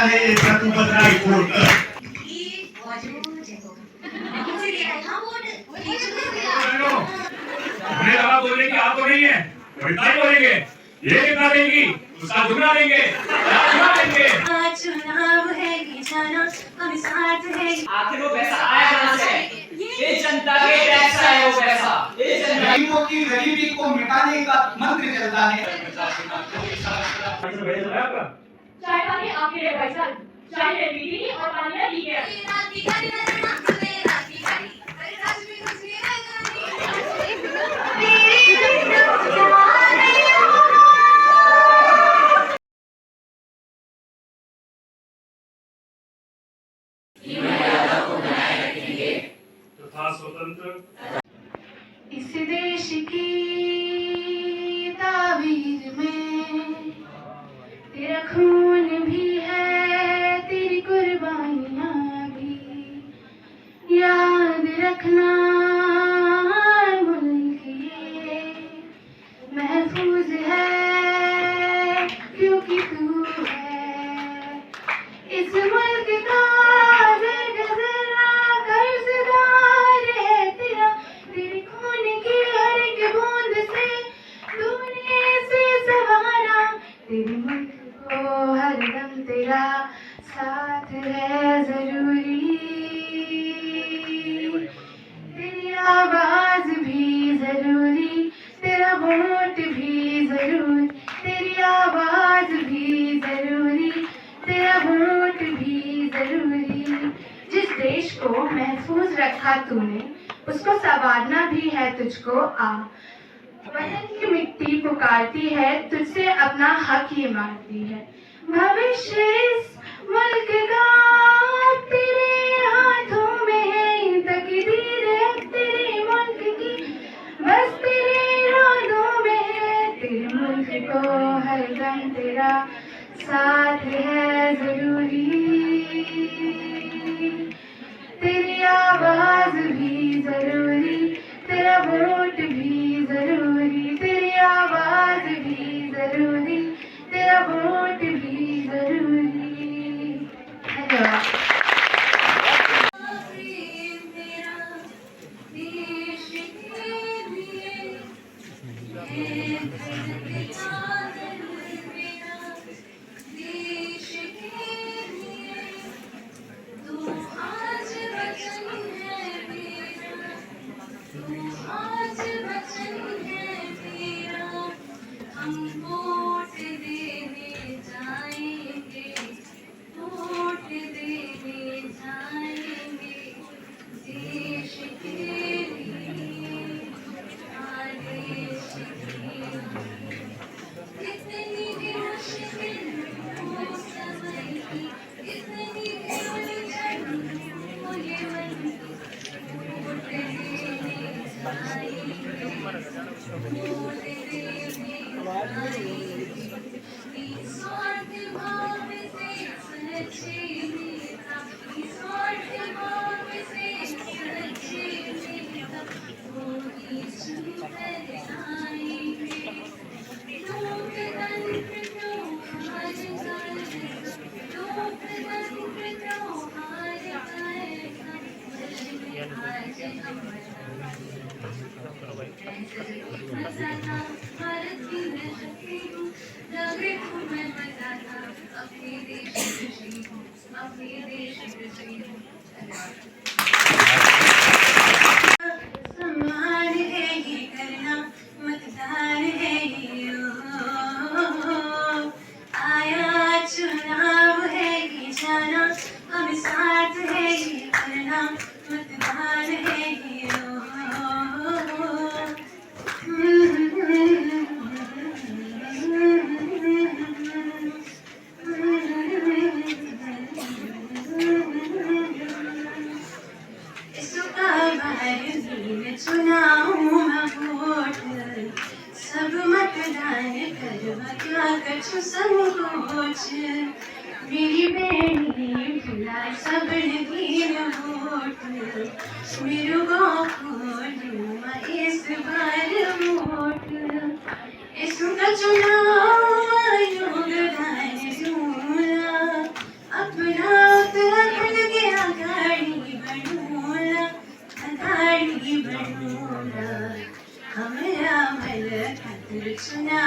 आहे का तू बदनाई पोट हमने कहा बोलने की आपको नहीं है, इतना ही बोलेंगे। ये कितना देंगी, उसका दुगना देंगे, दुगना देंगे। चुनाव है ये जाना, हम साथ है। आखिर वो पैसा आया कहाँ से? ये जनता के टैक्स है वो पैसा। ये गरीबों की गरीबी को मिटाने का मंत्र चलता है। चाय पानी आपके लिए भाई साहब, चाय ले ली और पानी ले लिया। तथा स्वतंत्र इस देश की ताबीर में तेरा खून भी है, तेरी कुर्बानियां भी। याद रखना मुल्क ये महफूज है क्योंकि तू है इस मुल्क का कर्जदार है तेरा। तेरे खून की हर एक बूंद से तूने से सवारा। तेरे मुल्क को हरदम तेरा साथ है जरूरी। तेरी आवाज भी जरूरी, तेरा वोट भी जरूरी। तेरी आवाज भी जरूरी, तेरा वोट भी जरूरी। जिस देश को महफूज रखा तूने, उसको संवारना भी है तुझको। आ वतन की मिट्टी पुकारती है, तुझसे अपना हक ये मांगती है। भविष्य इस मुल्क का तेरे हाथों में है, तकदीर तेरे मुल्क की बस तेरे इरादों में है। तेरे मुल्क को हरदम तेरा साथ है जरूरी। तेरी आवाज भी जरूरी, तेरा वोट भी जरूरी। तेरी आवाज भी जरूरी, तेरा वोट भी जरूरी। धन्यवाद। सम्मान है ये करना, मतदान है ये आया चुनाव है ये जाना, हम साथ है ये करना, मतदान है ये सब मतदान करवा क्या कछु संकोच। मेरी बेटी खिला सब लगी वोट, मेरे गाँव को दूंगा इस बार वोट। इसका चुनाव योगदान दूंगा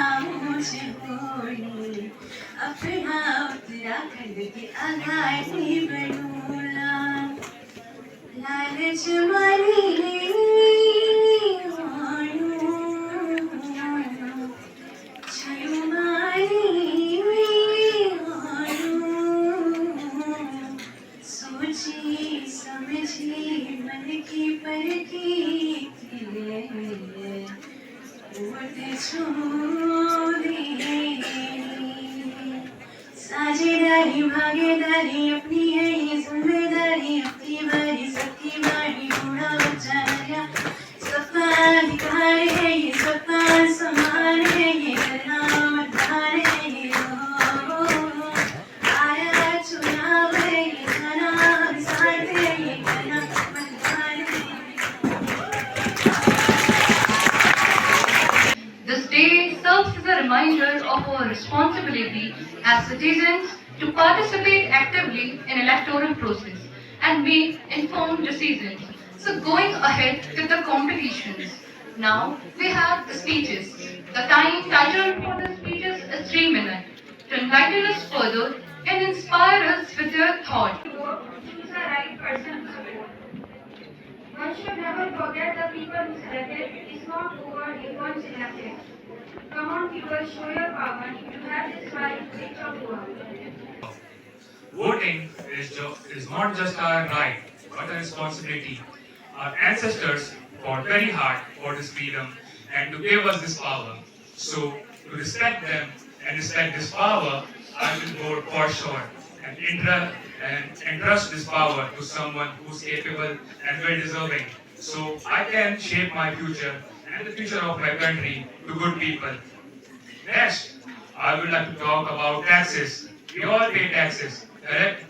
खामोश होली अपना उत्तराखंड के आघाटी बनूला लालच मारी छयु मारी सोची समझी मन की परखी वोट छोड़ी साझेदारी भागीदारी अपनी है ये जिम्मेदारी अपनी बारी सबकी बारी बूढ़ा बच्चा नया सबका अधिकार है ये सबका सम्मान है ये करना मतदान है ये आया चुनाव है ये जाना हम साथ है ये करना मतदान है। This day serves as a reminder of our responsibility as citizens to participate actively in electoral process and make informed decisions. So going ahead with the competitions. Now we have the speeches. The title for the speeches is 3 minutes. To enlighten us further and inspire us with their thought. Choose the right person to support. One should never forget the people who selected is not over if one selected. Come on people, show your power. You have this right, reach out to us. Voting is not just our right, but a responsibility. Our ancestors fought very hard for this freedom and to give us this power. So, to respect them and respect this power, I will vote for sure and entrust this power to someone who's capable and well deserving. So, I can shape my future and the future of my country to good people. Next, I would like to talk about taxes. We all pay taxes, correct?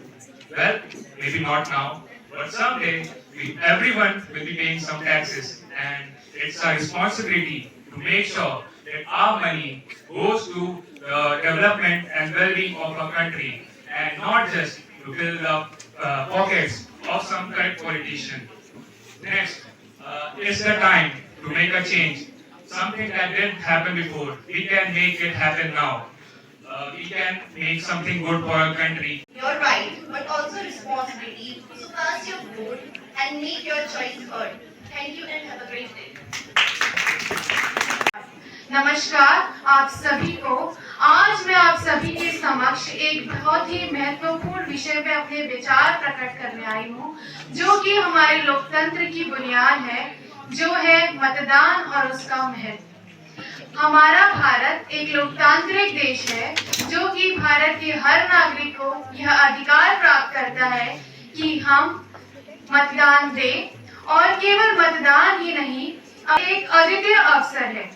Well, maybe not now, but someday everyone will be paying some taxes, and it's our responsibility to make sure that our money goes to the development and well-being of our country, and not just to fill the pockets of some corrupt politician. Next, it's the time to make a change. Something that didn't happen before, we can make it happen now. We can make something good for our country. Your right, but also responsibility. So cast your vote and make your choice heard. Thank you and have a great day. नमस्कार आप सभी को। आज मैं आप सभी के समक्ष एक बहुत ही महत्वपूर्ण विषय पे अपने विचार प्रकट करने आई हूँ, जो कि हमारे लोकतंत्र की बुनियाद है, जो है मतदान और उसका महत्व। हमारा भारत एक लोकतांत्रिक देश है, जो कि भारत के हर नागरिक को यह अधिकार प्राप्त करता है कि हम मतदान दें, और केवल मतदान ही नहीं, एक अद्वितीय अवसर है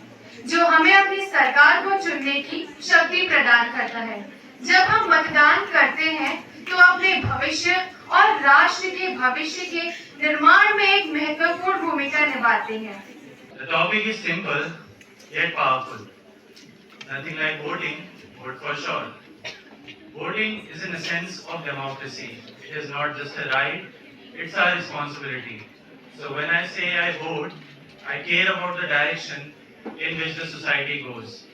जो हमें अपनी सरकार को चुनने की शक्ति प्रदान करता है। जब हम मतदान करते हैं तो अपने भविष्य और राष्ट्र के भविष्य के निर्माण में एक महत्वपूर्ण भूमिका निभाते हैं। The topic is simple yet powerful. Nothing like voting, vote for sure. Voting is an essence of democracy. It is not just a right, it's our responsibility. So when I say I vote, I care about the direction in which the society goes.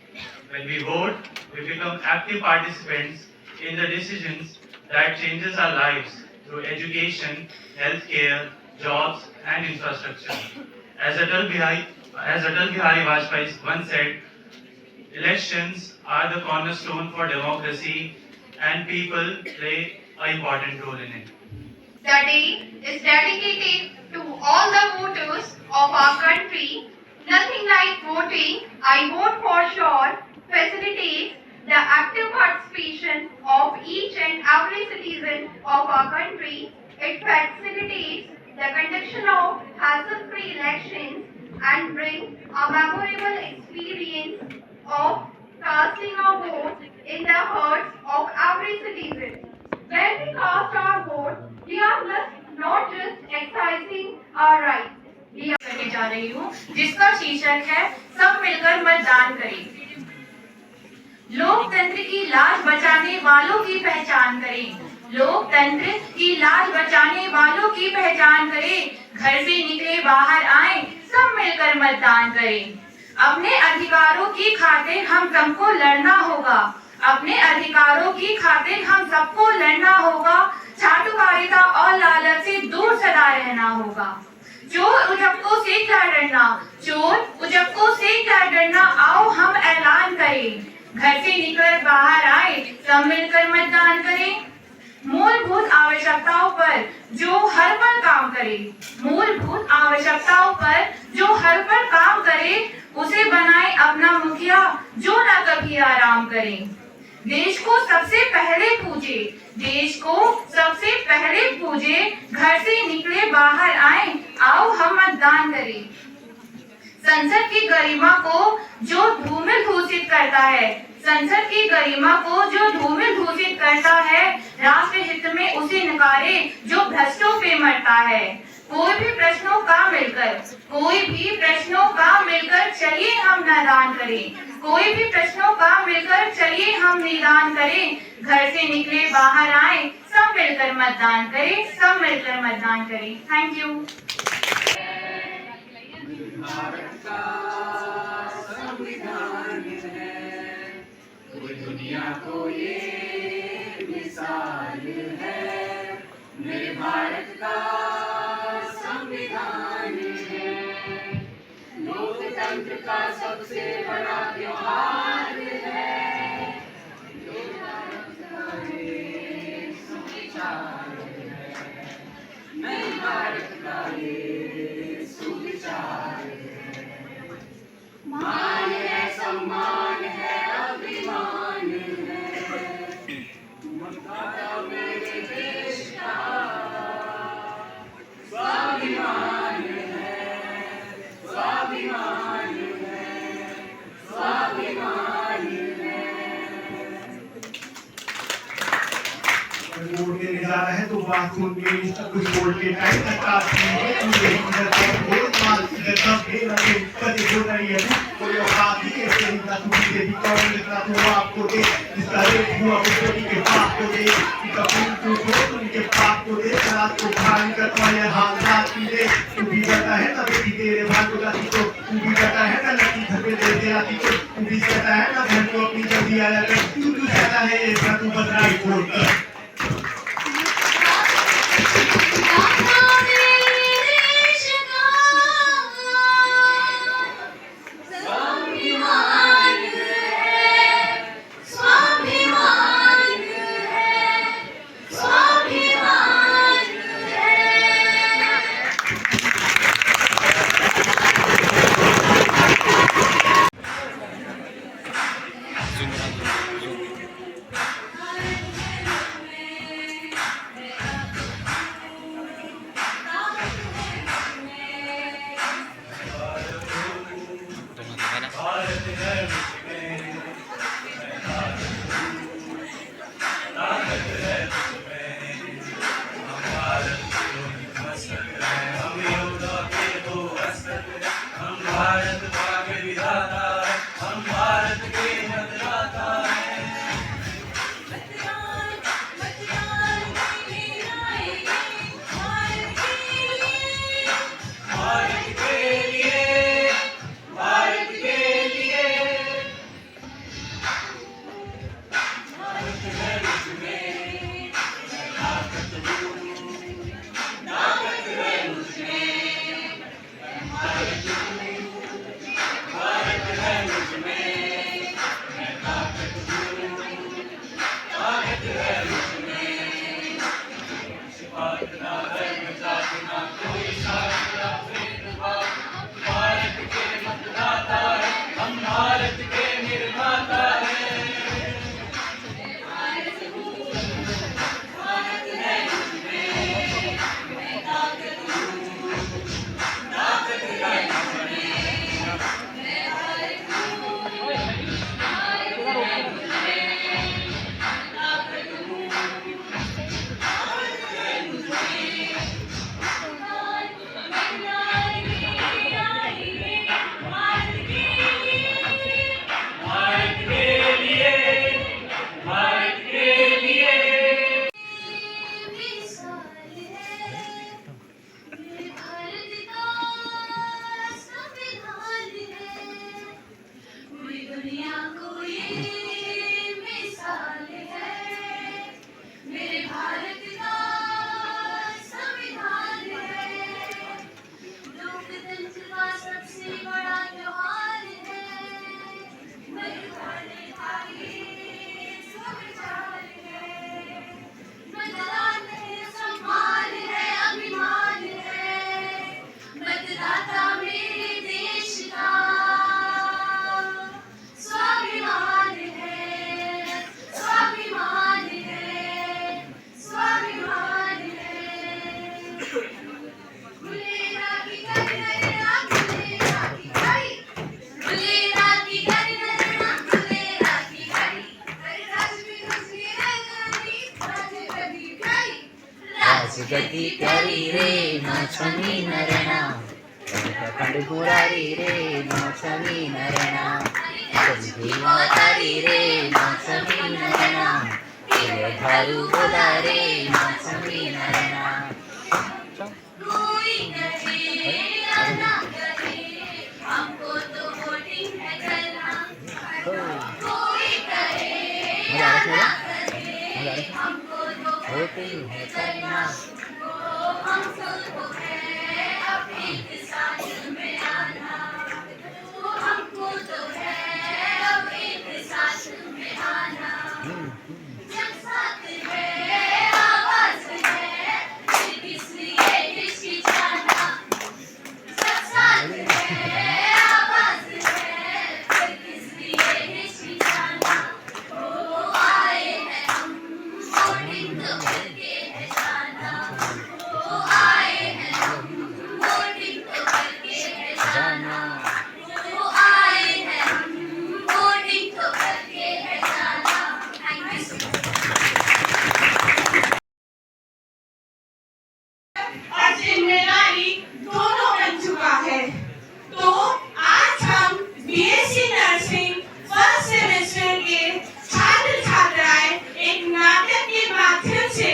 When we vote, we become active participants in the decisions that changes our lives through education, healthcare, jobs and infrastructure. As Atal Bihari Vajpayee once said, elections are the cornerstone for democracy and people play an important role in it. The day is dedicated to all the voters of our country. Nothing like voting, I vote for sure, facilitates the active participation of each and every citizen of our country. It facilitates the conduction of hassle-free elections and brings a memorable experience of casting a vote in the hearts of every citizen. When we cast our vote, we are not just exercising our rights. करने जा रही हूँ, जिसका शीर्षक है सब मिलकर मतदान करें। लोकतंत्र की लाज बचाने वालों की पहचान करें। लोकतंत्र की लाज बचाने वालों की पहचान करें। घर से निकले बाहर आए, सब मिलकर मतदान करें। अपने अधिकारों की खातिर हम सबको लड़ना होगा। अपने अधिकारों की खातिर हम सबको लड़ना होगा। चाटुकारिता और लालच से दूर सदा रहना होगा। चोर उजक्कों से क्या डरना, चोर उजक्कों से क्या डरना, आओ हम ऐलान करें। घर से निकल बाहर आए, सब मिलकर मतदान करें। मूलभूत आवश्यकताओं पर जो हर पल काम करे, मूलभूत आवश्यकताओं पर जो हर पल काम करे, उसे बनाए अपना मुखिया जो न कभी आराम करे। देश को सबसे पहले पूजे, देश को सबसे पहले पूजे, घर से निकले बाहर आए, आओ हम मतदान करें। संसद की गरिमा को जो धूमिल घोषित करता है, संसद की गरिमा को जो धूमिल घोषित करता है, राष्ट्र हित में उसे नकारे जो भ्रष्टों पे मरता है। कोई भी प्रश्नों का मिलकर, कोई भी प्रश्नों का मिलकर चलिए हम निदान करें। कोई भी प्रश्नों का मिलकर चलिए हम निदान करें। घर से निकले बाहर आए, सब मिलकर मतदान करें, सब मिलकर मतदान करें। Thank you. भारत का संविधान है, पूरी दुनिया को ये मिसाल है। मेरे भारत का संविधान है, लोकतंत्र का सबसे बड़ा त्योहार है। लोकतंत्र का ये सुविचार है, नए भारत का ये सुविचार है। मान है, सम्मान है, अभिमान है, मतदाता मेरे देश का स्वाभिमान है, स्वाभिमान है, स्वाभिमान है। वोट देने जा रहे हैं तो बात सुन के कुछ वोट के टाइम तक आती है। तुझे इधर तक वोट मार, इधर तक दे रहे कभी हो रही है। कोई औकात ही है तेरी ना, तू दे दी कौन जितना तू आपको दे, जिसका रेट हुआ वो के पाप को दे, कपूर तू तो उनके पाप को दे। रात को भान कर तुम्हारे हाथ रात की दे। तू भी कहता है ना बेटी तेरे भाग को जाती को, तू भी कहता है ना लड़की घर पे दे आती को, तू भी कहता है ना घर को अपनी जल्दी आया कर। तू कहता है ऐसा तू बदलाई वोट कर। हम भारत के विधाता, हम भारत के मतदाता। मिसाल है, मेरे भारत का संविधान है, लोकतंत्र का सबसे बड़ा त्योहार है, मतदान भाई संविधान है, मतदान है सम्मान है अभिमान है, मतदाता मेरे देश का स्वाभिमान है, स्वाभिमान है, स्वाभिमान है। गुलेरा की गणना गुलेरा की घड़ी, गुलेरा की गणना गुलेरा की घड़ी, राजवी घुसरी राजरानी राजगद्दी प्यारी, राजगद्दी प्यारी रे नाचनी नरना खंड मुरारी रे नाचनी नरना अवतारी रे नाचनी नरना धारू बोला रे नाचनी नरना कोई कहे या ना कहे, हमको तो वोटिंग है करना, कोई कहे या ना कहे, हमको तो वोटिंग है करना, हम सबको है अब एक साथ में आना, हमको तो है अब एक साथ में आना, जब साथ है आवाज है फिर किस लिए हिचकिचाना, जब साथ है आवाज है फिर किस लिए हिचकिचाना, ओ आए हैं हम वोटिंग तो करके है जाना, ओ आए हैं हम वोटिंग तो करके है जाना, ओ आए हैं हम वोटिंग तो करके है जाना। Thank you so much. और जिम्मेदारी दोनों बन चुका है। तो आज हम बीएससी नर्सिंग फर्स्ट सेमेस्टर के छात्र छात्राएं एक नाटक के माध्यम से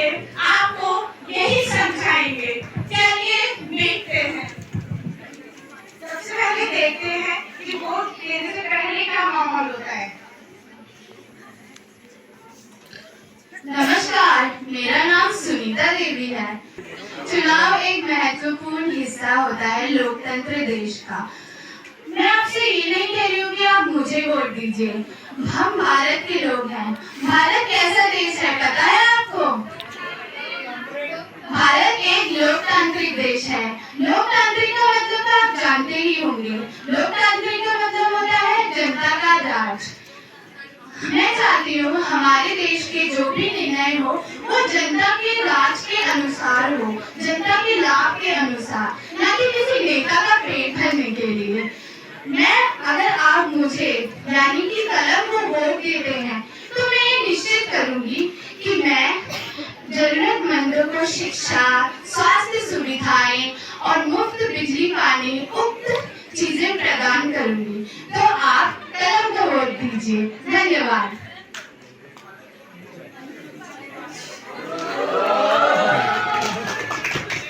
आपको यही समझाएंगे। चलिए देखते हैं। सबसे पहले देखते हैं कि वोट देने से पहले क्या माहौल होता है। नमस्कार, मेरा नाम सुनीता देवी है। चुनाव एक महत्वपूर्ण हिस्सा होता है लोकतंत्र देश का। मैं आपसे ये नहीं कह रही हूँ कि आप मुझे वोट दीजिए। हम भारत के लोग हैं। भारत कैसा देश है पता है आपको? भारत एक लोकतांत्रिक देश है। लोकतांत्रिक का मतलब तो आप जानते ही होंगे। लोकतांत्रिक का मतलब होता है जनता का राज। मैं चाहती हूँ हमारे देश के जो भी निर्णय हो वो जनता के राज के अनुसार हो, जनता के लाभ के अनुसार, न कि किसी नेता का पेट भरने के लिए। अगर आप मुझे यानी कि कलम को वोट देते हैं तो मैं ये निश्चित करूंगी कि मैं जरूरतमंदों को शिक्षा, स्वास्थ्य सुविधाएं और मुफ्त बिजली पानी उक्त चीजें प्रदान करूंगी। तो आप कलम को वोट दीजिए। धन्यवाद।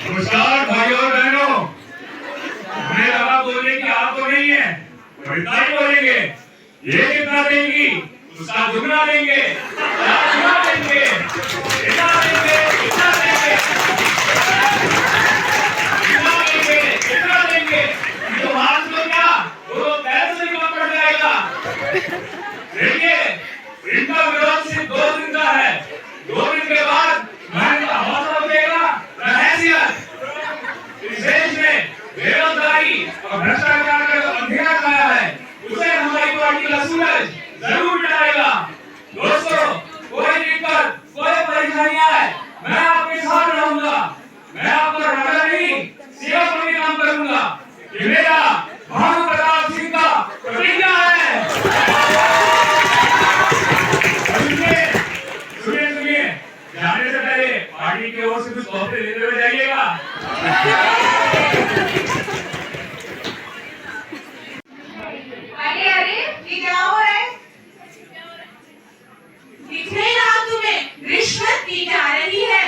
नमस्कार भाइयों और बहनों, मुझे लगा बोलने की आप तो नहीं है, तो इतना ही बोलेंगे। ये कितना देंगी उसका दुगना देंगे, कितना देंगे, कितना देंगे, कितना देंगे, कितना देंगे, कितना देंगे। ये तो हाथ में क्या वो तो पैर से निकल पड़ जाएगा। देखिए इनका विरोध सिर्फ 2 दिन का है। 2 दिन के बाद मैं इनका हौसला देगा, हैसियत इस देश में बेरोजगारी और भ्रष्टाचार का जो अंधेरा छाया है उसे हमारी पार्टी का सूरज जरूर मिटाएगा। दोस्तों, कोई दिक्कत, कोई परेशानियां है, मैं आपके साथ रहूंगा। मैं आपका राजा नहीं, सेवा करने काम करूंगा। ये मेरा भानु प्रताप सिंह का प्रतिज्ञा है। सुनिए, जाने से पहले पार्टी की ओर से कुछ तोहफे लेते हुए जाइएगा। अरे ये क्या हो रहा है? दिख नहीं रहा तुम्हें? रिश्वत दी जा रही है।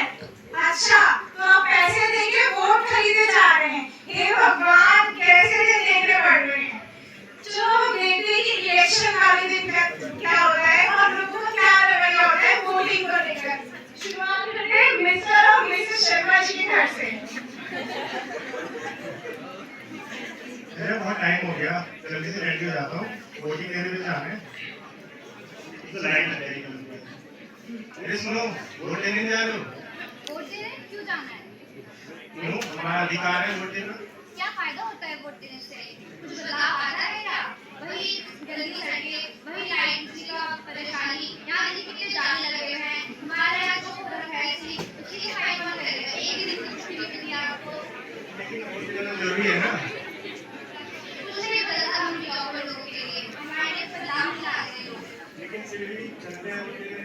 अच्छा, तो आप पैसे देके वोट खरीदे जा रहे हैं। हे भगवान, कैसे दिन देखने पड़ रहे हैं। चलो हम देखते हैं कि इलेक्शन वाले दिन क्या गया, जल्दी से रेडी हो जाता हूँ, वोटिंग देने में जाना है। तो लाइन लग जाएगी। अरे सुनो, वोट देने जा रहे हो? वोट देने क्यों जाना है? क्यों? हमारा अधिकार है वोट देना। क्या फायदा होता है वोट देने से? कुछ बदलाव आता है क्या? वही गंदी सड़कें, वही लाइट का परेशानी, यहाँ देखिए कितने जाने लगे हैं। हमारे यहाँ जो हो रहा है ऐसी उसकी सफाई कौन करेगा? एक ही दिन की छुट्टी मिलती है आपको। लेकिन वोट देना जरूरी है ना। कुछ नहीं बदलता हम लोगों के लिए, हमारे बदलाव नहीं ला रहे लोग। लेकिन फिर भी चलते हैं।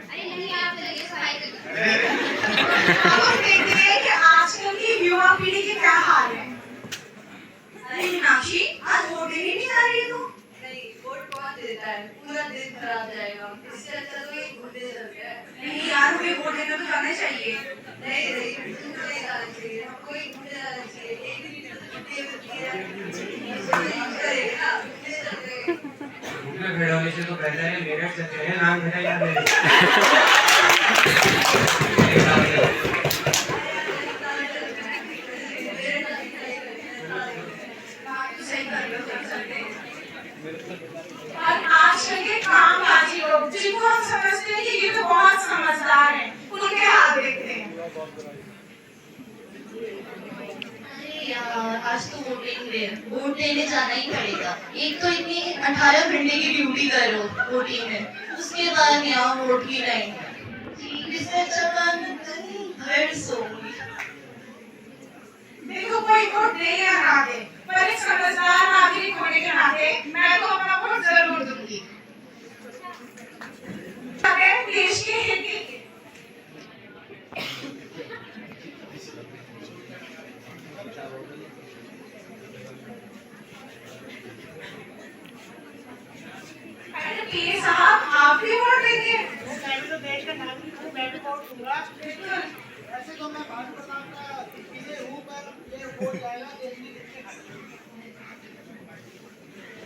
अरे नहीं, आप चलिए सफाई करिए। अब देखिए कि आजकल की युवा पीढ़ी की क्या हाल है। अरे मीनाक्षी, आज वोट देने नहीं जा रही है तू? नहीं, वोट कौन देता है? पूरा दिन खराब जाएगा। इससे अच्छा तो एक वोट दे सकते हैं। नहीं यार, हमें वोट देना तो जाना चाहिए। नहीं नहीं, तुमको नहीं जाना चाहिए, हमको एक वोट जाना चाहिए। एक दिन तो छुट्टी मिलती है, करेगा ना, ले सकते हैं। में भेड़ होने से तो पहले मेरठ से हैं, नाम भेड़ा याद है। और आजकल के कामकाजी लोग जिनको हम समझते हैं कि ये तो बहुत समझदार हैं, उनके हाथ देखते हैं। अरे यार, आज तो वोटिंग डे, वोट देने जाना ही पड़ेगा। एक तो इतनी 18 घंटे की ड्यूटी करो वोटिंग में, उसके बाद यहाँ वोट की लाइन। इससे अच्छा काम मैं दिन भर सोऊंगी। देखो, कोई वोट दे या ना दे, पर एक समझदार नागरिक होने के नाते मैं तो अपना वोट जरूर दूंगी। अगर देश के हित के साहब, आप भी वोट देंगे? मैं भी तो देश का नागरिक हूँ, मैं भी वोट दूंगा। ऐसे तो मैं भारत प्रधान का चीजें हूँ, पर ये वोट जाएगा देखने के।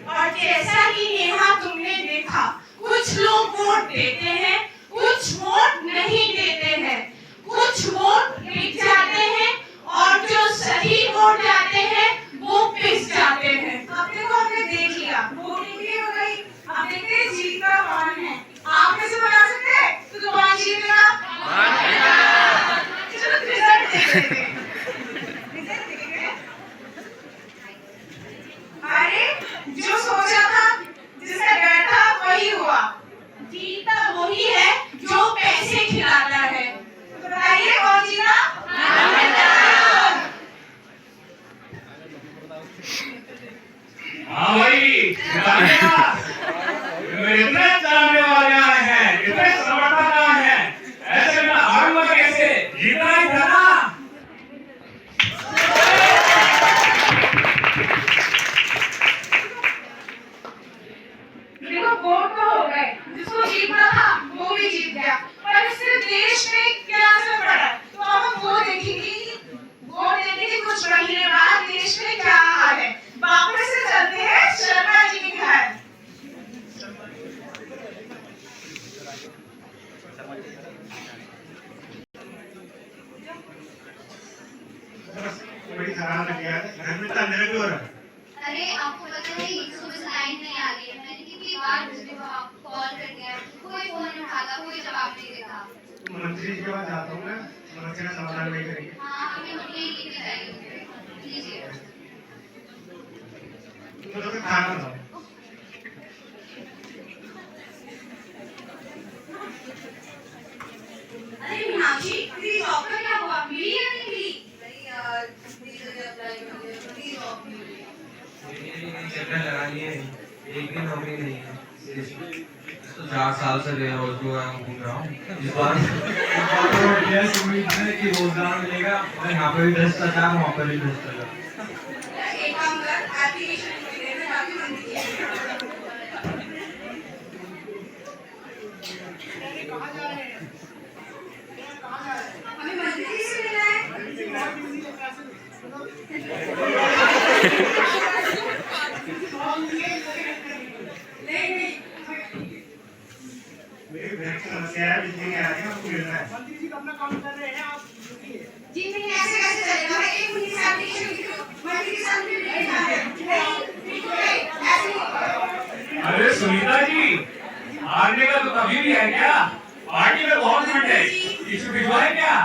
और जैसा कि नेहा तुमने देखा, कुछ लोग वोट देते हैं, कुछ वोट नहीं देते हैं, कुछ वोट बिक जाते हैं और जो सही वोट जाते हैं वो पिस जाते हैं। अपने को हमने देख लिया, वोटिंग भी हो गई, अब देखते हैं जीतता कौन है। आप में से बता सकते हैं तो कौन जीतेगा? चलो रिजल्ट देख लेते हैं। रिजल्ट देखेंगे। अरे जो सोचा था, जिसका डर था, वही हुआ। जीता वही है जो पैसे खिलाता है। तो बताइए कौन जीता? हाँ भाई, मेरे इतने जानने वाले आए हैं, इतने समर्थक आए हैं, ऐसे में हारूंगा कैसे? जीतना ही था ना। देखो, वोट तो हो गए, जिसको जीतना था वो भी जीत गया, पर इससे देश में क्या असर पड़ा तो अब हम वो देखेंगे। वोट देने के कुछ महीने बाद देश में क्या हाल है। वापस से चलते हैं शर्मा जी के घर। बड़ी खराब लग गया है, घर में इतना अंधेरा क्यों हो रहा है? अरे आपको पता है सुबह से लाइन नहीं आ रही है। मैंने कितनी बार बिजली को कॉल कर दिया, कोई फोन नहीं उठाता, कोई जवाब नहीं देता। तो मंत्री जी के पास जाता हूँ ना, समस्या का समाधान नहीं करेंगे। हाँ, हमें यही लेके जाइए, लीजिए। तुम लोग खाना बनाओ। अरे मीनाक्षी, तेरी जॉब का क्या हुआ? मिली या नहीं मिली? नहीं यार, कितनी जगह अप्लाई कर दिया, कभी जॉब नहीं मिली। चक्कर लगा लिए, एक भी नौकरी नहीं है। तो 4 साल से बेरोजगार घूम रहा हूँ। इस बार तो यह उम्मीद है कि रोजगार मिलेगा, और यहाँ पे भी भ्रष्टाचार, वहाँ पर भी भ्रष्टाचार। एक काम कर, एप्लीकेशन लिख दे, मैं जाके मंत्री जी से कहाँ जा रहे हैं? कहाँ जा रहे हैं? हमें मंत्री जी से मिलना है। नहीं, मेरी घर की समस्या है, बिजली नहीं आ रही है, आपको मिलना है। मंत्री जी अपना काम कर रहे हैं, आप रुकिए। जी नहीं, ऐसे कैसे चलेगा? मैं एक महीने से एप्लीकेशन लिखी हूँ, मंत्री जी से मिलने जाना है। नहीं, अरे सुनीता जी, हारने का तो कभी भी है क्या? पार्टी में बहुत घंटे है, इशू भिजवाए क्या?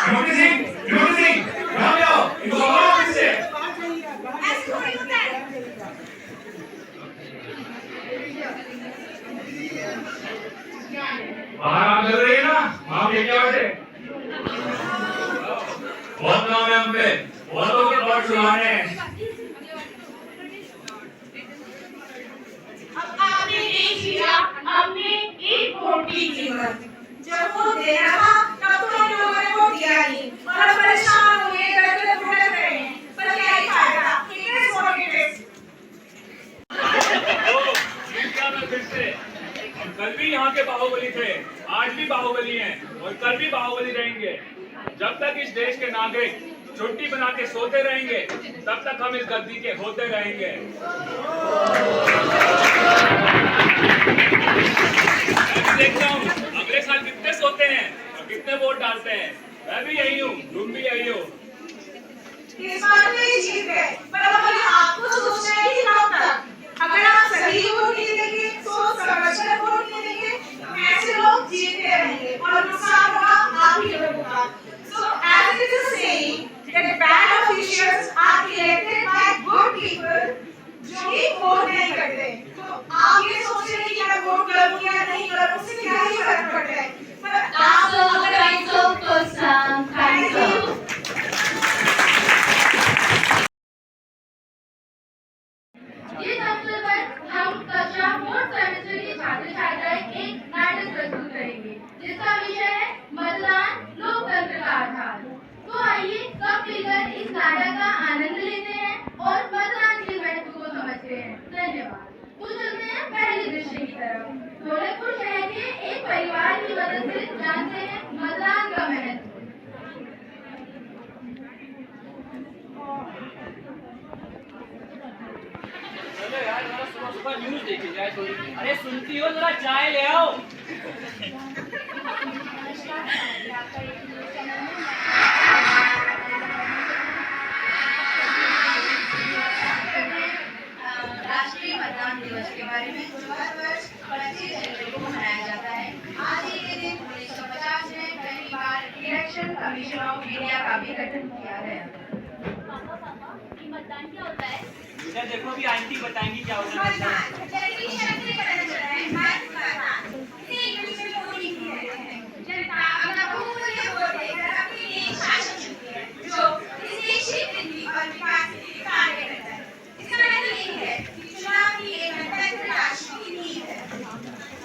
विनोदी सिंह, यहाँ पे आओ, इनको बोलो ऑफिस से। बाहर आग चल रही है ना, वहाँ पे क्या बैठे? बहुत काम है हम पे, बहुत लोग के पार्ट सुनाने हैं। अब आपने देख लिया हमने एक वोट की कीमत। जब वो देना था तब तो उन लोगों ने वोट दिया नहीं और परेशान हुए करके भुगत रहे हैं। पर क्या ही फायदा? It is what it is. फिर से हम कल भी यहाँ के बाहुबली थे, आज भी बाहुबली हैं और कल भी बाहुबली रहेंगे। जब तक इस देश के नागरिक छुट्टी बना के सोते रहेंगे, तब तक हम इस गद्दी के होते रहेंगे। मैं देखता हूँ अगले साल कितने सोते हैं और कितने वोट डालते हैं। मैं भी यही हूँ, तुम भी यही हो। इस बार तो ये जीत गए, पर अब हमें आपको सोचना है कि कब तक। अगर आप सही वोट नहीं देंगे, सोच समझकर वोट नहीं देंगे, ऐसे लोग जीतते रहेंगे और नुकसान होगा आप ही लोगों का। So as it is saying that bad officials are elected by good people जो कि वोट नहीं करते। तो आप ये सोच रहे हैं कि मैं वोट करूँ या नहीं करूँ, उससे क्या ही फर्क पड़ता है। पर आप लोग अगर थैंक यू। इस अवसर पर हम कक्षा 4th सेमेस्टर के छात्र छात्राएं एक नाटक प्रस्तुत करेंगे जिसका विषय है मतदान लोकतंत्र का आधार। तो आइए सब मिलकर इस नाटक का आनंद लेते हैं और मतदान के महत्व को समझते हैं। धन्यवाद। तो चलते हैं पहले दृश्य की तरफ। ढोलकपुर शहर के एक परिवार की मदद से जानते हैं मतदान का महत्व। सुबह न्यूज देखी जाए थोड़ी। अरे सुनती हो, जरा चाय ले आओ। राष्ट्रीय मतदान दिवस के बारे में जो हर वर्ष 25 जनवरी को मनाया जाता है। आज ही के दिन 1950 में पहली बार इलेक्शन कमीशन ऑफ इंडिया का भी गठन किया गया। मतदान क्या होता है? इधर देखो भी आंटी बताएंगी क्या होता है।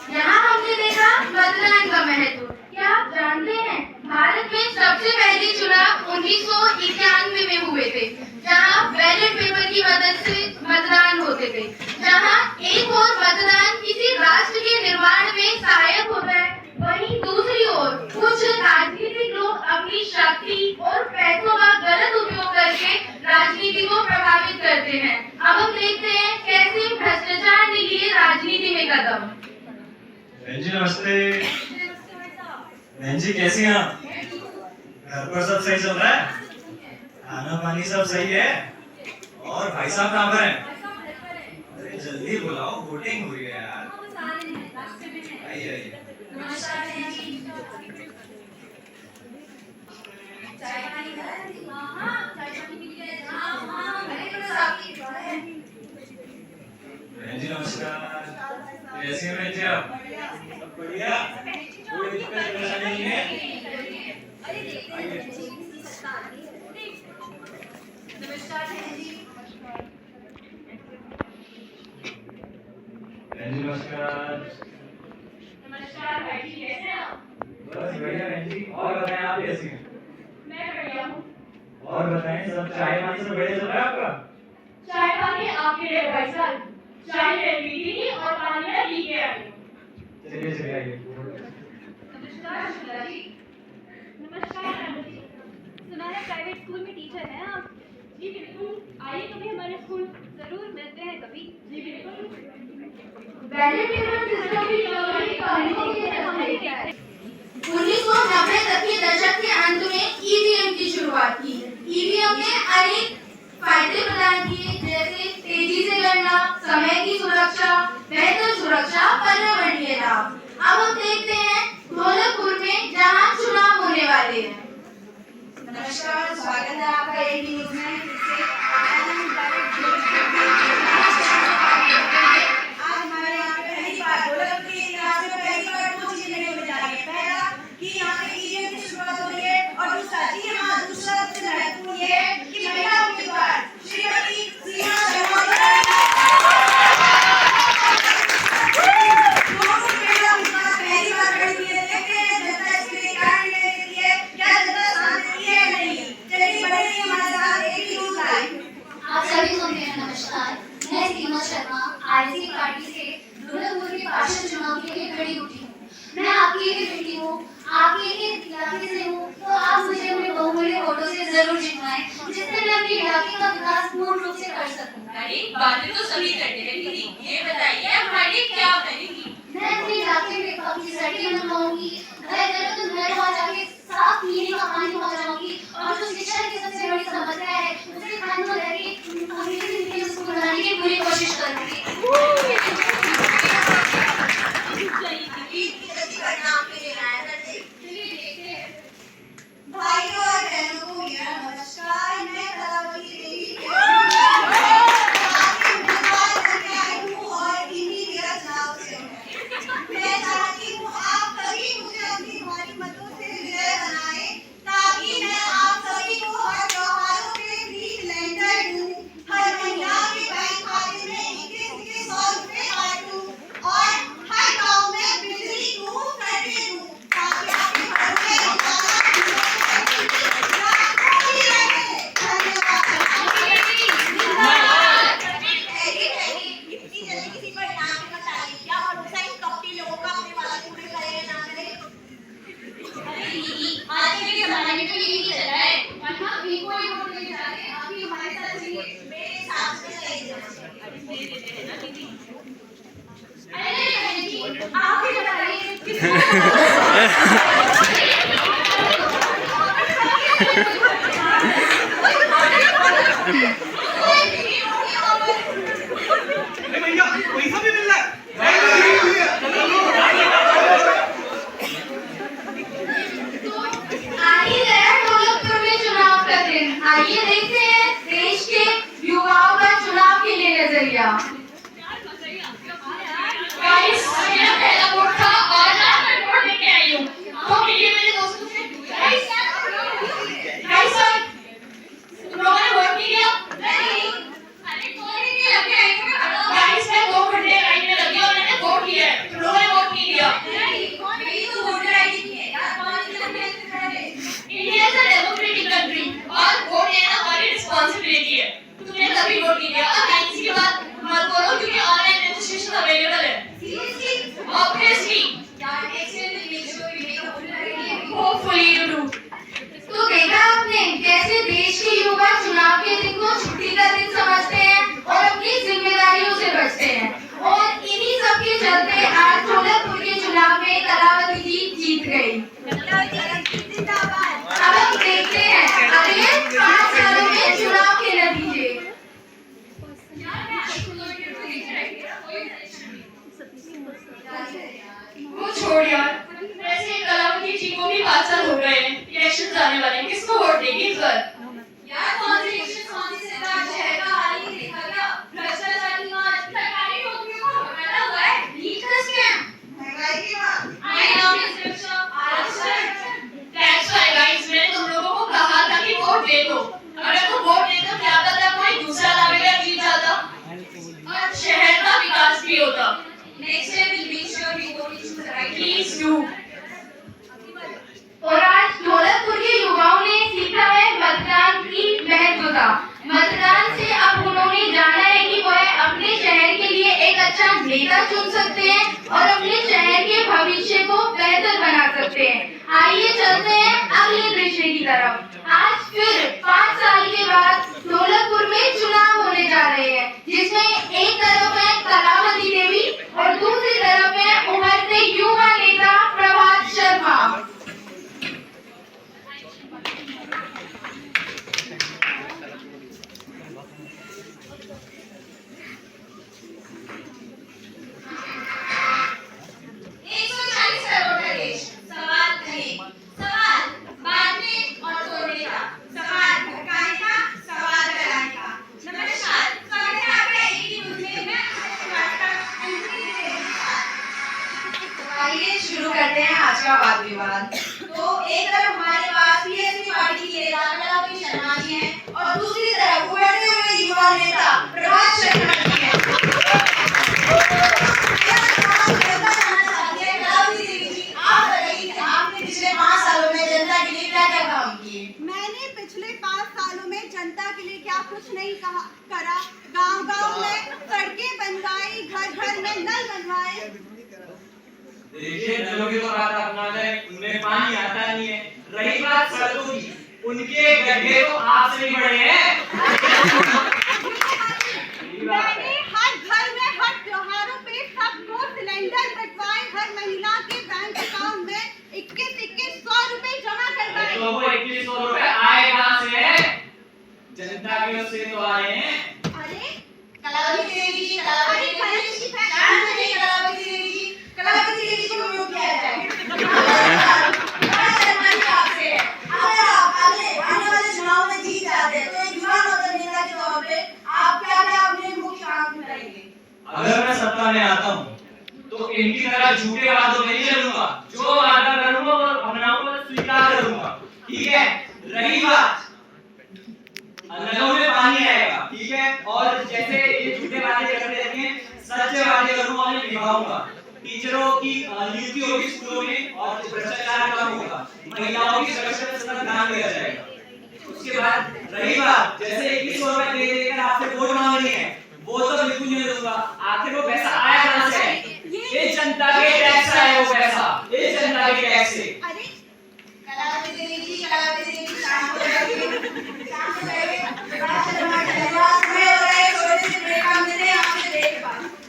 यहाँ हमने देखा मतदान का महत्व। क्या आप जानते हैं भारत में सबसे पहले चुनाव 1991 में हुए थे, जहाँ बैलेट पेपर की मदद से मतदान होते थे। जहाँ एक ओर मतदान किसी राष्ट्र के निर्माण में सहायक होता है, वहीं दूसरी ओर कुछ राजनीतिक लोग अपनी शक्ति और पैसों का गलत उपयोग करके राजनीति को प्रभावित करते हैं। अब हम देखते हैं कैसे भ्रष्टाचार ने लिए राजनीति में कदम। बहन जी नमस्ते। बहन जी कैसी हैं आप? घर पर सब सही चल रहा है? खाना पानी सब सही है? और भाई साहब कहाँ पर हैं? अरे जल्दी बुलाओ, वोटिंग हुई है यार। आइए आइए। बहन जी नमस्कार। कैसी हैं बहन जी आप? सब बढ़िया? कोई दिक्कत परेशानी नहीं है? नमस्कार बहन जी। बहन जी नमस्कार। नमस्कार भाई जी, कैसे हैं आप? बस बढ़िया बहन जी। और बताएं आप कैसी हैं? मैं बढ़िया हूँ। और बताएं सब चाय पानी सब बढ़िया चल रहा है आपका? चाय पानी आपके लिए भाई साहब। चाय ले ली थी और पानी ली के आई। चलिए चलिए आइए। नमस्कार शुक्ला जी। नमस्कार मैम जी। सुना है प्राइवेट स्कूल में टीचर हैं आप? जी बिल्कुल, आइए कभी हमारे स्कूल। जरूर मिलते हैं कभी। जी बिल्कुल। बैलेट पेपर सिस्टम की कहानी क्या है? 1990 तक के दशक के अंत में ईवीएम की शुरुआत की। ईवीएम में अनेक फायदे प्रदान किए, जैसे तेजी से गणना, समय की सुरक्षा, बेहतर सुरक्षा, पर्यावरणीय लाभ। अब हम देखते हैं ढोलकपुर में जहाँ चुनाव होने वाले हैं। नमस्कार, स्वागत है आपका एबी न्यूज में। आज हमारे यहाँ पे पहली बार ढोलकपुर के इतिहास में पहली बार 2 चीजें देखने को मिल रही है। पहला कि यहाँ पे ईवीएम की शुरुआत हो रही है, और दूसरा सबसे महत्वपूर्ण ये है कि महिला उम्मीदवार श्रीमती सीमा शर्मा पहली बार खड़ी हुई है। देखते हैं जनता इसके लिए क्या निर्णय लेती है, क्या जनता साथ देती है या नहीं। चलिए बने रहिए हमारे साथ एबी न्यूज लाइव। आप सभी को मेरा नमस्कार। मैं सीमा शर्मा आरसी पार्टी से ढोलकपुर के पार्षद चुनाव के लिए खड़ी उठी हूँ। मैं आपकी ही बेटी हूँ, आपके ही इलाके से हूँ, तो आप मुझे अपने बहुमूल्य वोटों से जरूर जितवाएं, जिससे मैं अपने इलाके का विकास पूर्ण रूप से कर सकूँ। अरे बातें तो सभी करते हैं, दीदी ये बताइए हमारे लिए क्या करेंगी? मैं अपने इलाके में पक्की सड़कें बनवाऊंगी, घर घर तो नल पहुंचाऊंगी, साफ पीने का पानी पहुंचाऊंगी, और जो शिक्षा की सबसे बड़ी समस्या है उसे खत्म करके अंग्रेजी मीडियम स्कूल बनाने की पूरी कोशिश करूंगी। भाइयों और बहनों को मेरा नमस्कार। मैं कलावती देवी आई हूँ और इन्हीं मेरा चुनाव से है। मैं चाहती हूँ आप सभी मुझे अपनी भारी मतों से विजय बनाएं, ताकि मैं आप सभी को हर त्योहारों पे फ्री सिलेंडर दूं, हर महिला के बैंक खाते में 2100 रुपए काटूं, और हर गांव में बिजली दूं, सड़कें दूं, ताकि आपके घरों में आइए देखते हैं देश के युवाओं का चुनाव के लिए नजरिया। मेरा पहला वोट था और मैं वोट लेके आई हूँ। तो मेरे दोस्तों से तुम लोगों ने वोट नहीं किया? नहीं। अरे कौन नहीं लगे आई हूँ। गाइस मैं 2 घंटे लाइन में लगी और मैंने वोट किया है। तुम लोगों ने वोट नहीं किया? नहीं। मेरी तो वोटर आईडी नहीं है यार। 5 किलोमीटर पहले। India is a democratic country और वोट लेना हमारी रिस्पांसिबिलिटी है। तुमने कभी वोट नहीं किया और लाइन की बात मत करो, क्योंकि ऑनलाइन रजिस्ट्रेशन अवेलेबल है। Obviously, hopefully you do. तो देखा आपने कैसे देश के युवा चुनाव के दिन को छुट्टी का दिन समझते हैं और अपनी जिम्मेदारियों से बचते हैं, और इन्हीं सब के चलते आज ढोलकपुर के चुनाव में कलावती जी जीत गई। अब हम देखते हैं अगले 5 सालों में चुनाव के नतीजे। वो छोड़ यार, वैसे कलावती जी को भी 5 साल हो गए हैं, इलेक्शन आने वाले हैं, किसको वोट देंगे इस बार? यार कौन से इलेक्शन, कौन सी सरकार, शहर का हाल ही देखा क्या? भ्रष्टाचार की मार, सरकारी नौकरियों का घोटाला हुआ है, नीट का स्कैम, महंगाई की मार, महिलाओं की सुरक्षा, आरक्षण। That's why guys, मैंने तुम लोगों को कहा था कि वोट दे दो। अगर तुम वोट दे दो क्या पता कोई दूसरा नागरिक जीत जाता और शहर का विकास भी होता। Next time we'll make sure we vote choose the right. Please do. और आज ढोलकपुर के युवाओं ने सीखा है मतदान की महत्वता। मतदान से अब उन्होंने जाना है कि वह अपने शहर के लिए एक अच्छा नेता चुन सकते हैं और अपने शहर के भविष्य को बेहतर बना सकते हैं। आइए चलते हैं अगले दृश्य की तरफ। आज फिर 5 साल के बाद ढोलकपुर में चुनाव होने जा रहे हैं, जिसमें एक तरफ है कलावती देवी और दूसरी तरफ है उभरते युवा नेता प्रभात शर्मा। आइए शुरू करते हैं आज का वाद विवाद। तो एक तरफ हमारे पास बीएसपी पार्टी के नेता कलावती शर्मा जी हैं और दूसरी तरफ उभरते हुए युवा नेता प्रभात शर्मा जी हैं। कलावती देवी जी, आप बताइए कि आपने पिछले 5 सालों में जनता के लिए क्या क्या काम किए? मैंने पिछले 5 सालों में जनता के लिए क्या कुछ नहीं करा। गांव-गांव में सड़कें बनवाई, घर-घर में नल बनवाए। देखिए, नलों की तो बात अपना है, उनमें पानी आता नहीं है। रही बात सड़कों की, उनके गड्ढे तो आपसे भी बड़े हैं। मैंने हर घर में हर त्योहारों पे सबको सिलेंडर बंटवाए, हर महिला के बैंक अकाउंट में 21-2100 रुपए जमा करवाए। तो वो 2100 रुपए आए कहाँ से हैं? जनता की ओर से तो आए हैं। अरे कलावती देवी जी, कलावती देवी जी, शांत रहिए कलावती देवी जी। कलावती देवी को म्यूट किया जाए। आपसे अगर आप आने वाले चुनाव में जीत जाते हैं तो एक युवा नेता के तौर पे आप क्या अपने मुख्य काम करेंगे? अगर मैं सत्ता में आता हूँ तो इनकी तरह झूठे वादों में नहीं चलूंगा। जो वादा करूंगा वो अपनाऊंगा, स्वीकार करूंगा। ठीक है? रही बात नलों में पानी आएगा, ठीक है? और जैसे ये झूठे वादे करते रहते हैं, सच्चे वादे करूंगा और निभाऊंगा। टीचरों की नियुक्ति होगी स्कूलों में और भ्रष्टाचार कम होगा। महिलाओं की सुरक्षा पर सख्त ध्यान दिया जाएगा। उसके बाद रही बात, जैसे 2100 रुपए दे देकर आपसे वोट मांगनी है, वो तो बिल्कुल नहीं दूंगा। आखिर वो पैसा आया कहाँ से? ये जनता के टैक्स से है वो पैसा, ये जनता के टैक्स से। अरे कलावती देवी जी, कलावती देवी जी, शांत हो जाइए, शांत हो जाइए।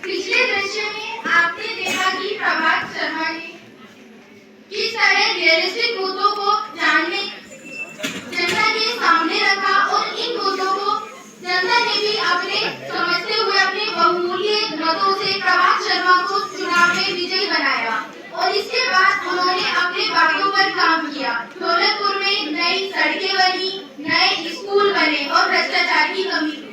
पिछले दृश्य में आपने देखा कि प्रभात शर्मा ने किस तरह रियलिस्टिक मुद्दों को जानने जनता के सामने रखा और इन मुद्दों को जनता ने भी अपने समझते हुए अपने बहुमूल्य मतों से प्रभात शर्मा को चुनाव में विजयी बनाया और इसके बाद उन्होंने अपने बातों पर काम किया। ढोलकपुर में नई सड़कें बनी, नए स्कूल बने और भ्रष्टाचार की कमी हुई।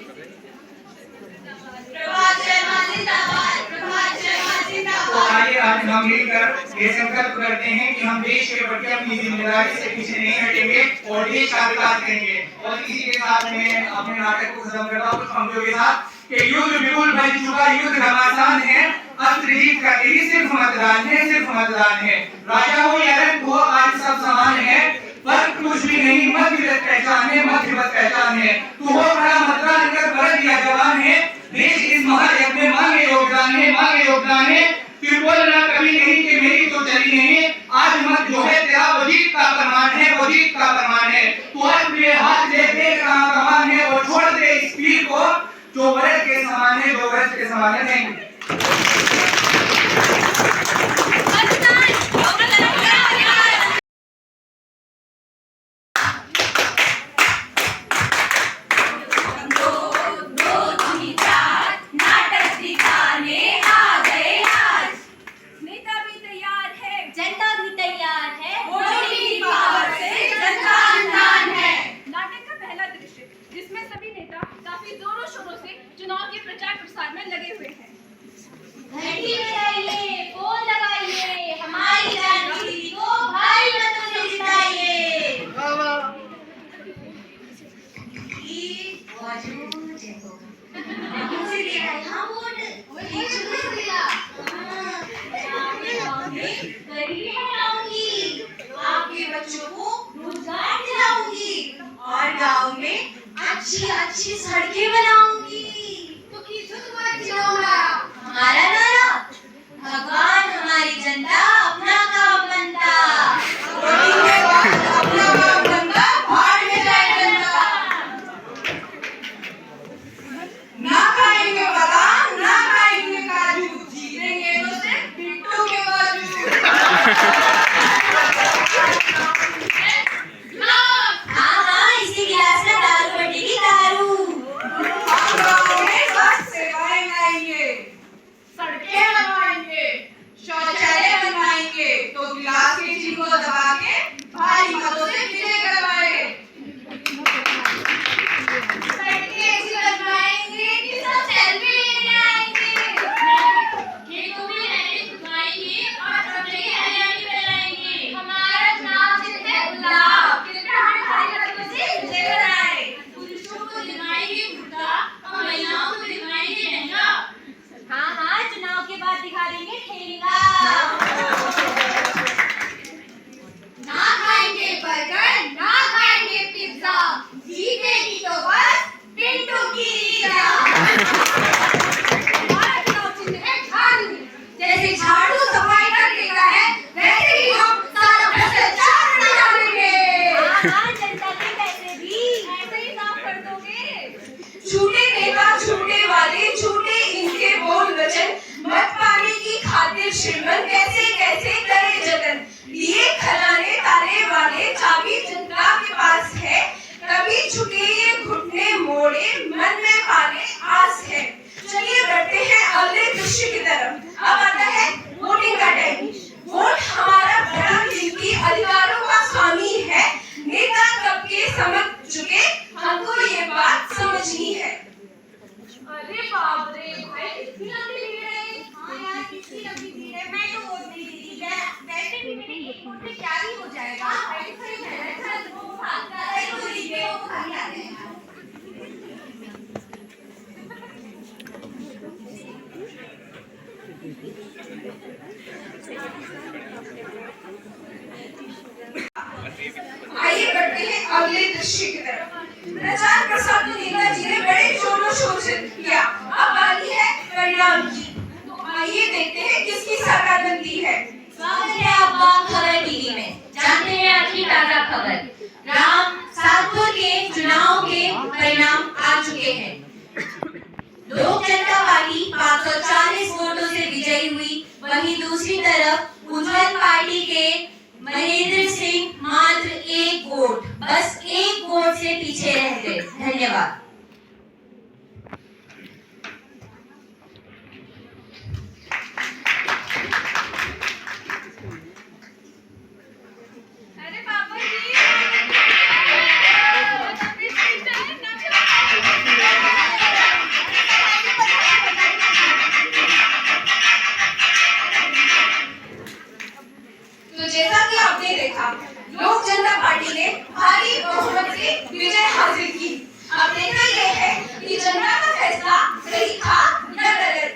प्रभात शर्मा जिंदाबाद, प्रभात शर्मा जिंदाबाद। तो आइए आज हम मिलकर ये संकल्प करते हैं कि हम देश के प्रति अपनी जिम्मेदारी से पीछे नहीं हटेंगे और देश का विकास करेंगे। और इसी के साथ मैं अपने नाटक को खत्म करता हूँ कुछ पंक्तियों के साथ कि युद्ध बिल्कुल बन चुका, युद्ध घमासान है, अस्त्र जीत का यही सिर्फ मतदान है, सिर्फ मतदान है। राजा हो या रंग हो आज सब समान है, फर्क कुछ भी नहीं, मध्यवत पहचान है, मध्यवत पहचान है। तू हो बड़ा मतदान कर भरत या जवान है, देश इस महायज्ञ में मांगे योगदान है, मांगे योगदान है। फिर बोलना कभी नहीं कि मेरी तो चली नहीं, आज मत जो है तेरा वो जीत का प्रमाण है, वो जीत का प्रमाण है। तू आज मेरे हाथ से देख कहाँ कमान है, वो छोड़ दे इस पीर को जो व्रत के समान है, जो व्रत के समान है। Thank you. नाटक दिखाने आ गए। मिलेगा। ना खाएंगे बर्गर, ना खाएंगे पिज्जा, जीतेगी तो बस पिंटू की ईजा। हमारा चुनाव चिन्ह है झाड़ू। जैसे झाड़ू सफाई कर देता है, वैसे ही हम सारा भ्रष्टाचार मिटाएंगे। जनता के पैसे भी ऐसे ही साफ कर दोगे। झूठे नेता, झूठे वादे, झूठे इनके बोल वचन, मत पाने की खातिर श्रीमन कैसे कैसे करे जतन। दिए खजाने ताले वाले, चाबी जनता के पास है, कभी झुके ये घुटने मोड़े, मन में पाले आस है। चलिए बढ़ते हैं अगले दृश्य की तरफ। अब आता है वोटिंग का टाइम। वोट हमारा बड़ा कीमती अधिकारों का स्वामी है। नेता कब के समझ चुके, हमको ये बात समझनी है। अरे बाप रे भाई, कितनी लंबी भीड़ है। हाँ यार, कितनी लंबी भीड़ है। मैं तो वोट नहीं दे रही। वैसे भी मेरे एक वोट से क्या ही हो जाएगा। सही है, चल वो भाग जा रहा है तो लीजिए, वो खाली आते हैं। आइए बढ़ते हैं अगले दृश्य की तरफ। प्रचार प्रसार तो नेताजी ने बड़े जोरों शोर से किया। अब बारी है परिणाम की। तो आइए देखते हैं किसकी सरकार बनती है। स्वागत है आपका खबर टीवी में। जानते हैं आज की ताजा खबर। राम सातपुर के चुनाव के परिणाम आ चुके हैं। लोक जनता पार्टी 540 वोटों से विजयी हुई। वहीं दूसरी तरफ उज्जवल पार्टी के महेंद्र सिंह मात्र 1 वोट, बस 1 वोट से पीछे रह गए। धन्यवाद। अरे पापा जी, तो जैसा कि आपने देखा, लोक जनता पार्टी ने भारी बहुमत से विजय हासिल की। अब देखना यह है कि जनता का फैसला सही था या गलत।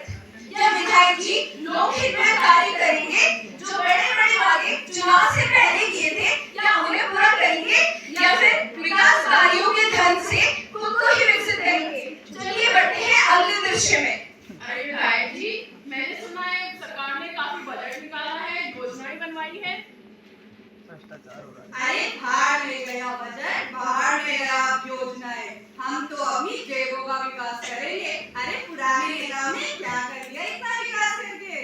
या विधायक जी लोक हित में कार्य करेंगे, जो बड़े बड़े वादे चुनाव से पहले किए थे, या उन्हें पूरा करेंगे, या फिर विकास कार्यों के धन से खुद को ही विकसित करेंगे। चलिए बढ़ते हैं अगले दृश्य में। अरे विधायक जी, मैंने सुना है सरकार ने काफी बजट निकाला है, योजनाएं बनवाई है। अरे भाड़ में गया बजट, भाड़ में गया योजनाएं। हम तो अभी जेबों का विकास करेंगे। अरे पुराने नेता ने क्या कर दिया इतना विकास करके।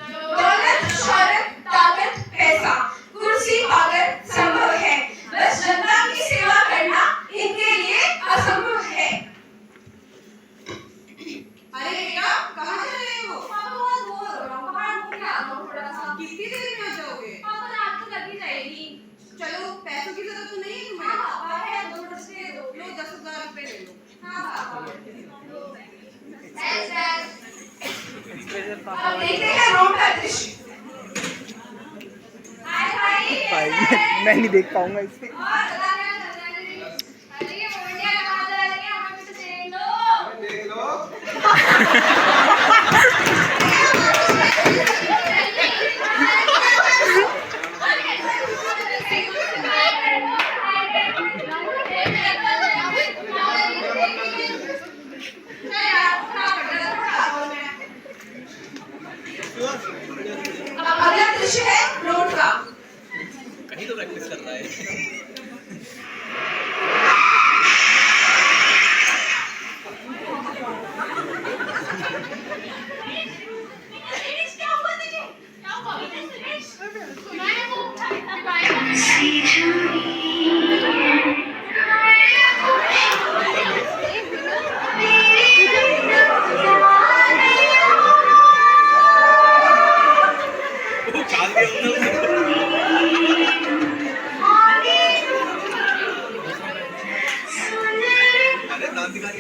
दौलत, शौहरत, ताकत, पैसा, कुर्सी पाकर संभव है, बस जनता की सेवा करना इनके लिए असंभव है। अरे बेटा, कहाँ जा रहे हो? पापा बहुत बोर हो रहा हूँ, बाहर घूम के आता हूँ थोड़ा सा। कितनी देर में आ जाओगे? पापा रात तो लग ही जाएगी। चलो, पैसों की जरूरत तो नहीं है तुम्हें? हाँ पापा, है 2 दे दो। लो 10,000 रुपए ले लो। हाँ पापा। अब देखते हैं रोड का दृश्य। हाय भाई, मैं नहीं देख पाऊंगा इसे। और बता क्या चल रहा है? अरे ये मोड़िया कहाँ जा रही है, हमें भी तो देख लो। अगला दृश्य है रोड का। कहीं तो प्रैक्टिस कर रहा है।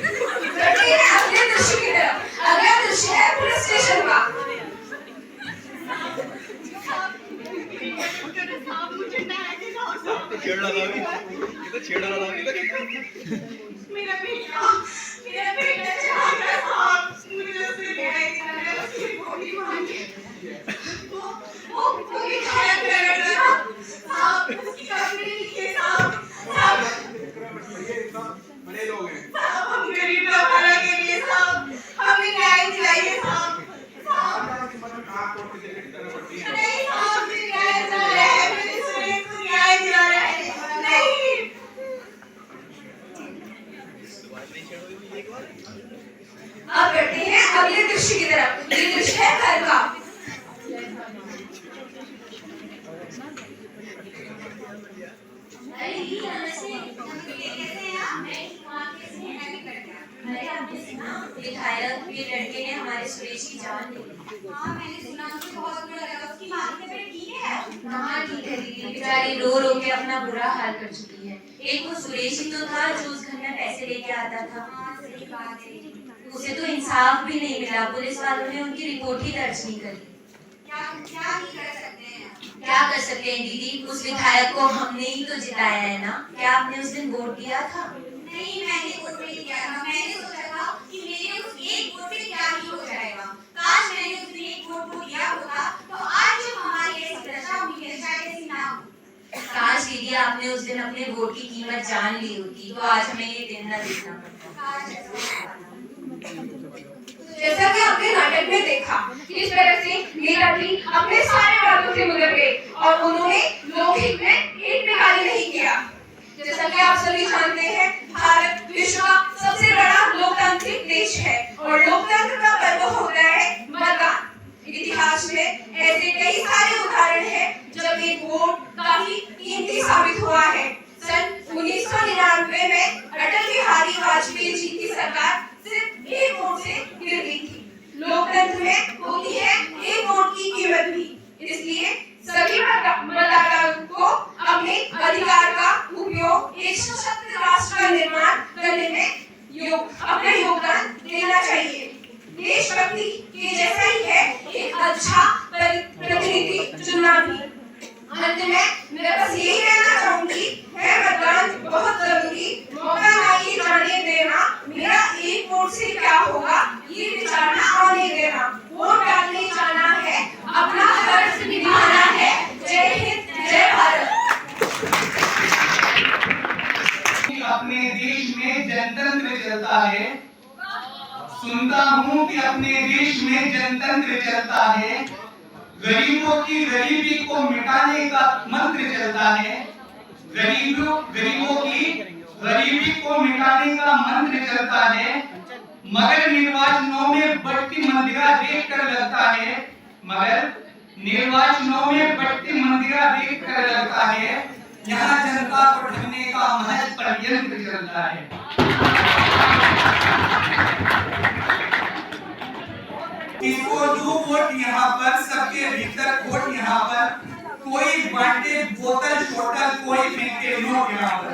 अगले दृश्य की तरफ। अगला दृश्य है पुलिस स्टेशन का। छेड़ा लगाओगी, ये तो छेड़ा लगाओगी तो मेरा बेटा चला गया साहब, मुझे उससे लड़ाई करना है, उसकी बॉडी मार वो विधायक लड़ रहा साहब, उसकी कहानी लिखिए साहब। बड़े लोग हैं साहब, हम गरीब लोगों के लिए साहब, हमें न्याय दिलाइए साहब। नहीं साहब, मुझे न्याय दिला रहा है, मेरे सुरेश को न्याय दिला रहा है। नहीं, अब बढ़ते हैं अगले दृश्य की तरफ। ये दृश्य है घर का। अरे ये कैसे हैं आप? मैं वहाँ कैसे हैं? मैं भी करके आ। अरे आपने सुना विधायक ये लड़के ने हमारे सुरेश की जान ले ली। हाँ मैंने सुना, मुझे बहुत बुरा लगा। उसकी माँ की तबीयत ठीक है? हाँ ठीक है दीदी, बेचारी रो रो के अपना बुरा हाल कर चुकी है। एक वो सुरेश ही तो था जो उस घर में पैसे लेके आता था। हाँ सही बात है, उसे तो इंसाफ भी नहीं मिला। पुलिस वालों ने उनकी रिपोर्ट ही दर्ज नहीं करी। क्या नहीं कर सकते हैं? क्या कर सकते हैं दीदी, उस विधायक को हमने ही तो जिताया है ना। क्या आपने उस दिन वोट दिया था? नहीं मैंने वोट नहीं दिया था। मैंने सोचा था कि मेरे उस एक वोट से क्या ही हो जाएगा। काश मैंने उस दिन एक वोट को दिया होता तो आज जो हमारी ऐसी दशा हुई है शायद ऐसी ना हो। काश दीदी आपने उस दिन अपने वोट की कीमत जान ली होती तो आज हमें ये दिन न देखना पड़ता। जैसा कि हमने नाटक में देखा, इस तरह से नेताजी अपने सारे वादों से मुकर गए और उन्होंने लोकहित में एक भी कार्य नहीं किया। जैसा कि आप सभी जानते हैं, भारत विश्व का सबसे बड़ा लोकतांत्रिक देश है और लोकतंत्र का पर्व होता है मतदान। इतिहास में ऐसे कई सारे उदाहरण हैं जब एक वोट काफी कीमती साबित हुआ है। सन 1999 में अटल बिहारी वाजपेयी जी की सरकार सिर्फ एक वोट से गिर गई थी। लोकतंत्र में होती है एक वोट की कीमत भी, इसलिए सभी मतदाताओं को अपने अधिकार का उपयोग एक सशक्त राष्ट्र का निर्माण करने में अपना योगदान देना चाहिए। देशभक्ति के जैसा ही है एक अच्छा प्रतिनिधि चुनना भी। अंत में मैं बस यही कहना चाहूंगी, है मतदान बहुत जरूरी, मौका ना ये जाने देना मेरा एक वोट से क्या होगा ये विचारना आने देना। वोट डालने जाना है, अपना फर्ज निभाना है। जय हिंद, जय भारत। अपने देश में जनतंत्र चलता है, सुनता हूँ कि अपने देश में जनतंत्र चलता है। गरीबों की गरीबी को मिटाने का मंत्र चलता है। गरीबों की गरीबी को मिटाने का मंत्र चलता है। मगर निर्वाचनों में बढ़ती मंदिरा देखकर लगता है, मगर निर्वाचनों में बढ़ती मंदिरा देखकर लगता है यहाँ जनता को ठगने का महज षड्यंत्र चलता है। किसको दो वोट यहाँ पर, सबके भीतर वोट यहाँ पर। कोई बांटे बोतल छोटा, कोई फेंके नोट यहाँ पर।